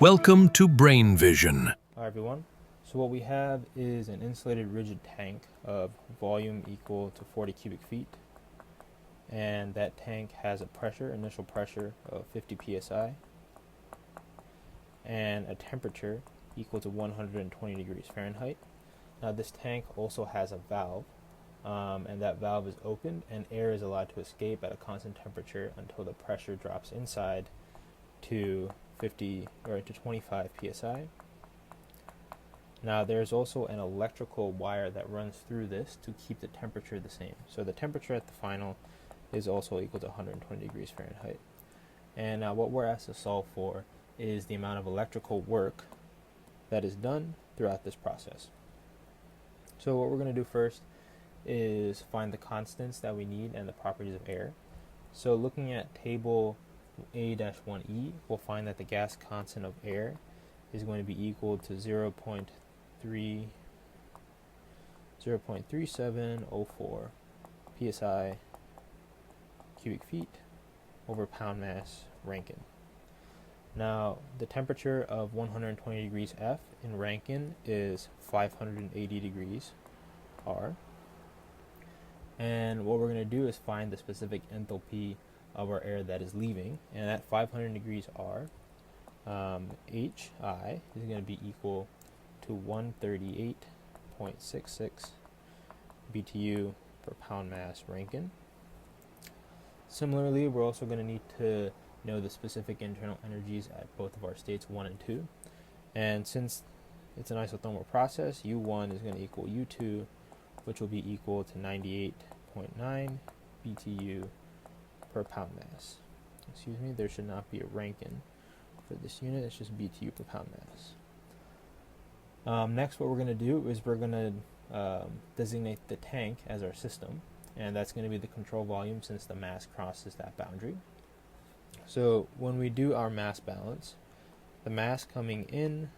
Welcome to Brain Vision. Hi everyone. So what we have is an insulated rigid tank of volume equal to 40 cubic feet, and that tank has a initial pressure of 50 psi, and a temperature equal to 120 degrees Fahrenheit. Now this tank also has a valve, and that valve is opened and air is allowed to escape at a constant temperature until the pressure drops inside to 25 psi. Now there's also an electrical wire that runs through this to keep the temperature the same. So the temperature at the final is also equal to 120 degrees Fahrenheit. And now what we're asked to solve for is the amount of electrical work that is done throughout this process. So what we're going to do first is find the constants that we need and the properties of air. So looking at table A-1E, we'll find that the gas constant of air is going to be equal to 0.3704 psi cubic feet over pound mass Rankine. Now the temperature of 120 degrees F in Rankine is 580 degrees R, and what we're going to do is find the specific enthalpy of our air that is leaving, and at 500 degrees R, HI is going to be equal to 138.66 BTU per pound mass Rankine. Similarly, we're also going to need to know the specific internal energies at both of our states 1 and 2. And since it's an isothermal process, U1 is going to equal U2, which will be equal to 98.9 BTU per pound mass. Excuse me, there should not be a Rankine for this unit, it's just BTU per pound mass. Next, what we're going to do is we're going to designate the tank as our system, and that's going to be the control volume since the mass crosses that boundary. So when we do our mass balance, the mass coming in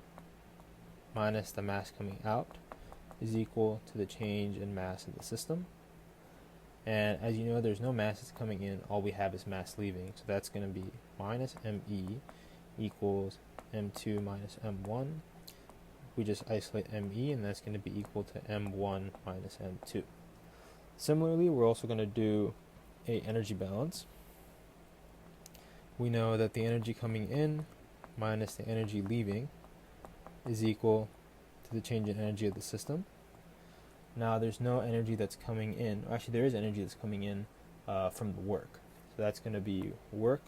minus the mass coming out is equal to the change in mass in the system. And as you know, there's no mass that's coming in, all we have is mass leaving, so that's going to be minus ME equals M2 minus M1. We just isolate ME, and that's going to be equal to M1 minus M2. Similarly, we're also going to do a energy balance. We know that the energy coming in minus the energy leaving is equal to the change in energy of the system. Now there's no energy that's coming in, actually there is energy that's coming in from the work. So that's going to be work,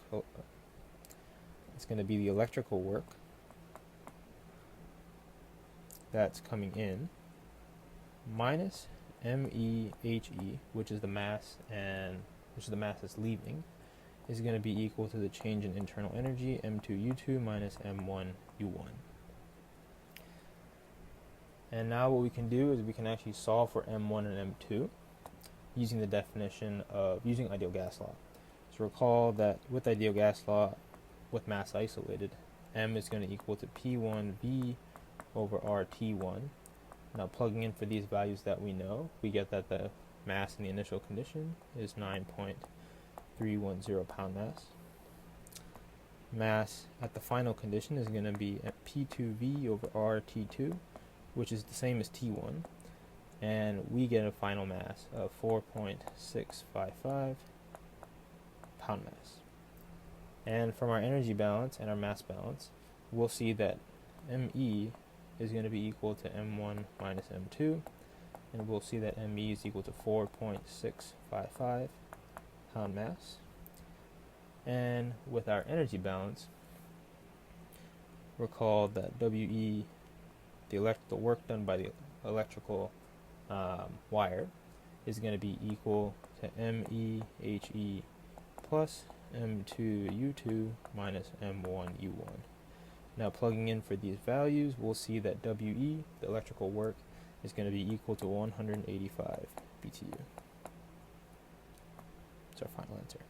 it's going to be the electrical work that's coming in minus MEHE, which is the mass that's leaving, is going to be equal to the change in internal energy, M2U2 minus M1U1. And now what we can do is we can actually solve for M1 and M2 using the definition of using ideal gas law. So recall that with ideal gas law, with mass isolated, M is going to equal to P1V over RT1. Now plugging in for these values that we know, we get that the mass in the initial condition is 9.310 pound mass. Mass at the final condition is going to be at P2V over RT2, which is the same as T1, and we get a final mass of 4.655 pound mass. And from our energy balance and our mass balance, we'll see that ME is going to be equal to M1 minus M2, and we'll see that ME is equal to 4.655 pound mass. And with our energy balance, recall that WE, the work done by the electrical wire, is going to be equal to MEHE plus M2U2 minus M1U1. Now plugging in for these values, we'll see that WE, the electrical work, is going to be equal to 185 BTU. That's our final answer.